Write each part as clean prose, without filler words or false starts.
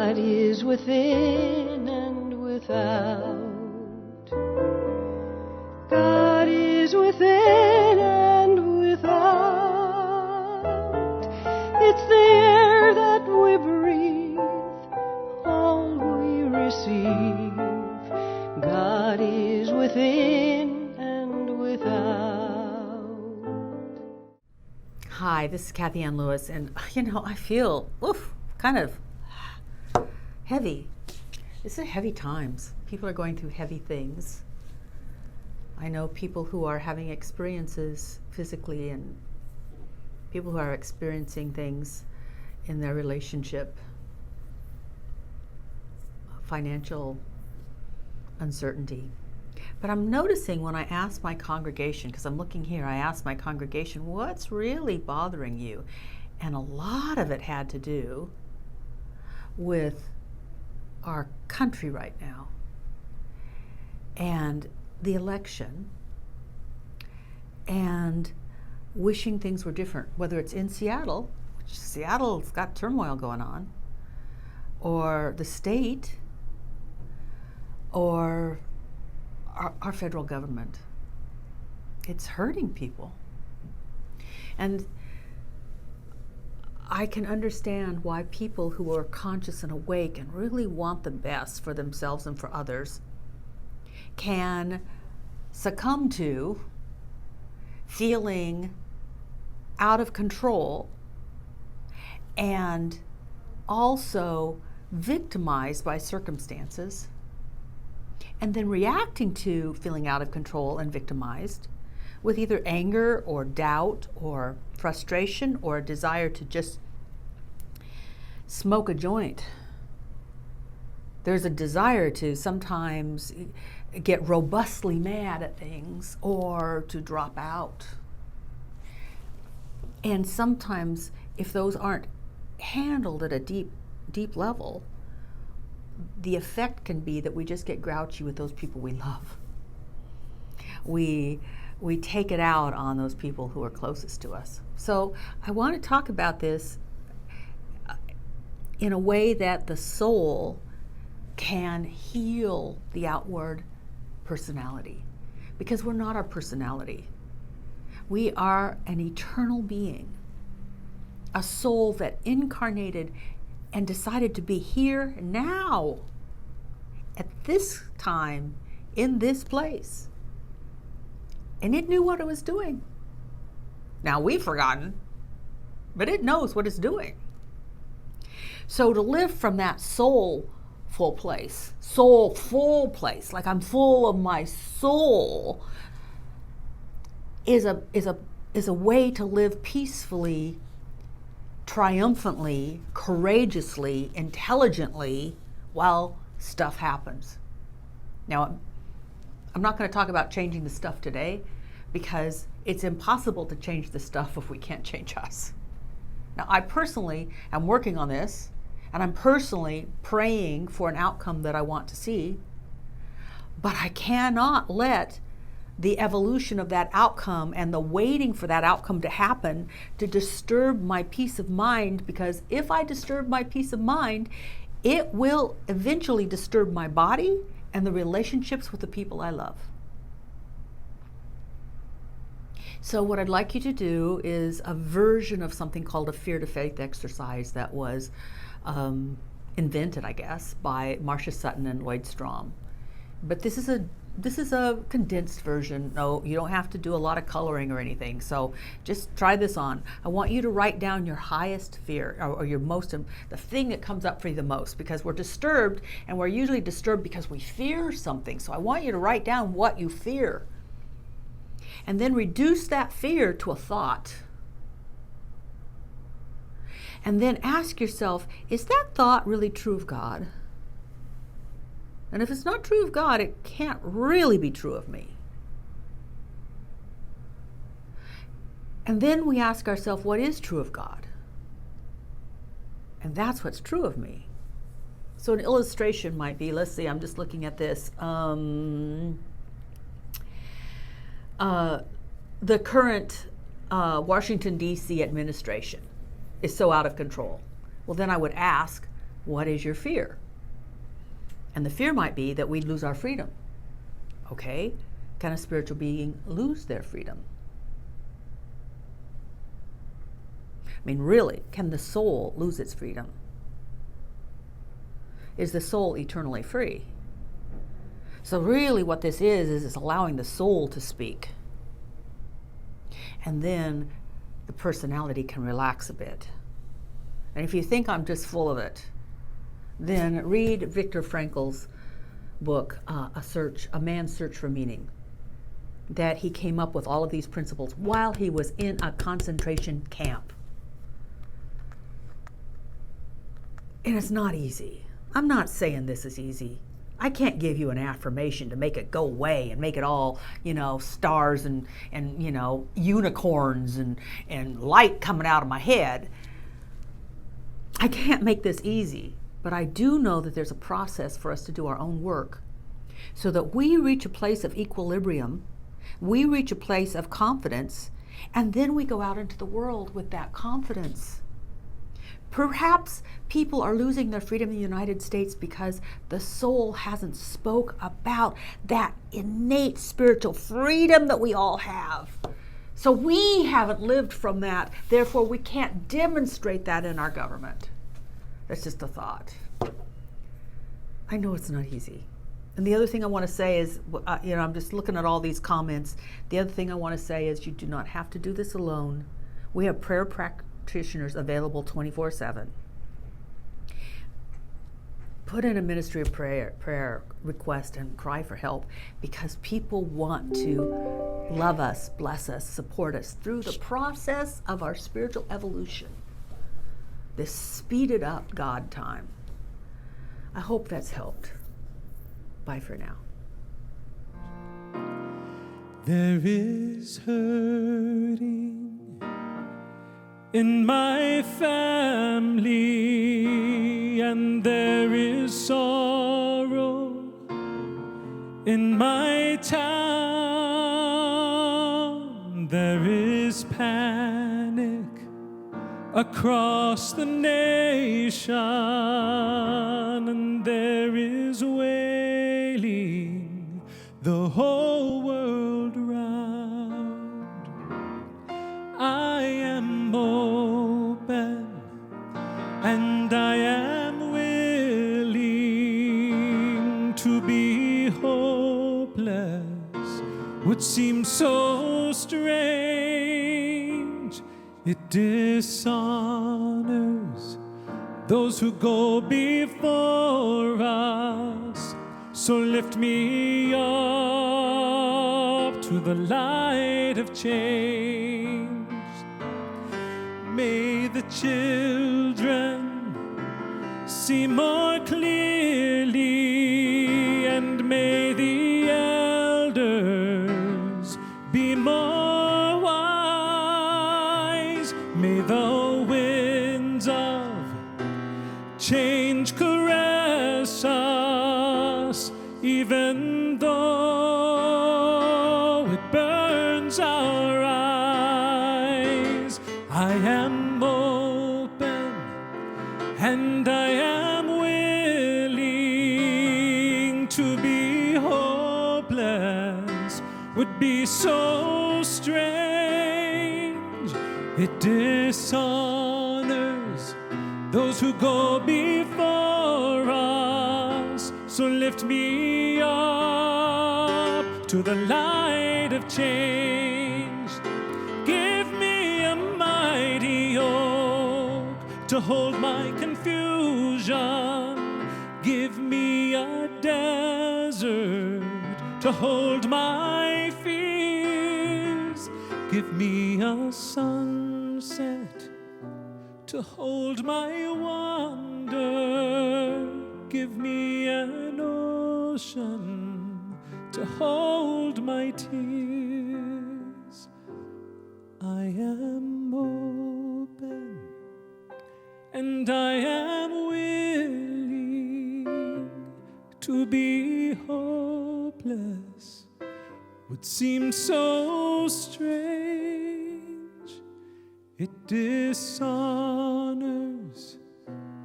God is within and without. God is within and without. It's the air that we breathe, all we receive. God is within and without. Hi, this is Kathianne Lewis, and I feel kind of heavy. This is heavy times. People are going through heavy things. I know people who are having experiences physically and people who are experiencing things in their relationship, financial uncertainty. But I'm noticing when I ask my congregation, because I'm looking here, I asked my congregation, what's really bothering you? And a lot of it had to do with our country right now and the election and wishing things were different, whether it's in Seattle, which Seattle's got turmoil going on, or the state, or our federal government. It's hurting people. And I can understand why people who are conscious and awake and really want the best for themselves and for others can succumb to feeling out of control and also victimized by circumstances, and then reacting to feeling out of control and victimized with either anger or doubt or frustration or a desire to just smoke a joint. There's a desire to sometimes get robustly mad at things or to drop out. And sometimes, if those aren't handled at a deep level, the effect can be that we just get grouchy with those people we love. We take it out on those people who are closest to us. So I want to talk about this in a way that the soul can heal the outward personality, because we're not our personality. We are an eternal being, a soul that incarnated and decided to be here now, at this time, in this place. And it knew what it was doing. Now we've forgotten, but it knows what it's doing. So to live from that soulful place, like I'm full of my soul, is a way to live peacefully, triumphantly, courageously, intelligently while stuff happens. Now, I'm not going to talk about changing the stuff today, because it's impossible to change the stuff if we can't change us. Now, I personally am working on this, and I'm personally praying for an outcome that I want to see, but I cannot let the evolution of that outcome and the waiting for that outcome to happen to disturb my peace of mind, because if I disturb my peace of mind, it will eventually disturb my body and the relationships with the people I love. So what I'd like you to do is a version of something called a fear to faith exercise that was invented, I guess, by Marcia Sutton and Lloyd Strom. But this is a condensed version. No, you don't have to do a lot of coloring or anything. So just try this on. I want you to write down your highest fear, or your most, the thing that comes up for you the most, because we're disturbed, and we're usually disturbed because we fear something. So I want you to write down what you fear, and then reduce that fear to a thought. And then ask yourself, is that thought really true of God? And if it's not true of God, it can't really be true of me. And then we ask ourselves, what is true of God? And that's what's true of me. So an illustration might be, let's see, I'm just looking at this. The current Washington, D.C. administration is so out of control. Well, then I would ask, what is your fear? And the fear might be that we'd lose our freedom. Okay? Can a spiritual being lose their freedom? I mean, really, can the soul lose its freedom? Is the soul eternally free? So really what this is it's allowing the soul to speak. And then the personality can relax a bit. And if you think I'm just full of it, then read Viktor Frankl's book, A Man's Search for Meaning, that he came up with all of these principles while he was in a concentration camp. And it's not easy. I'm not saying this is easy. I can't give you an affirmation to make it go away and make it all, stars and unicorns and light coming out of my head. I can't make this easy, but I do know that there's a process for us to do our own work so that we reach a place of equilibrium, we reach a place of confidence, and then we go out into the world with that confidence. Perhaps people are losing their freedom in the United States because the soul hasn't spoke about that innate spiritual freedom that we all have. So we haven't lived from that. Therefore, we can't demonstrate that in our government. That's just a thought. I know it's not easy. And the other thing I want to say is, I'm just looking at all these comments. The other thing I want to say is you do not have to do this alone. We have prayer practitioners available 24/7. Put in a ministry of prayer request and cry for help, because people want to love us, bless us, support us through the process of our spiritual evolution. This speeded up God time. I hope that's helped. Bye for now. There is hurting in my family, and there is sorrow in my town. There is panic across the nation, and there is wailing the whole world round. I am open and I am willing to be hopeless. Would seem so strange. It dishonors those who go before us. So lift me up to the light of change. May the children see more clearly, and may the elders be more wise. May the winds of change caress us, even though it burns our eyes. I am open and I am willing to be hopeless. Would be so strange. It dishonors those who go before us. So lift me up to the light of change. Give me a mighty yoke to hold my confusion. Give me a desert to hold my fears. Give me a sunset to hold my wonder. Give me an ocean to hold my tears. I am open and I am willing to be hopeless. Would seem so strange. It dishonors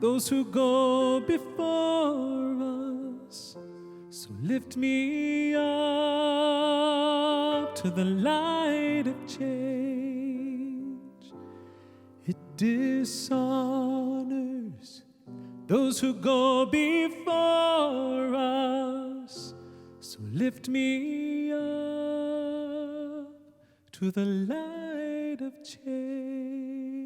those who go before us. So lift me up to the light of change. It dishonors those who go before us. So lift me up to the light of change.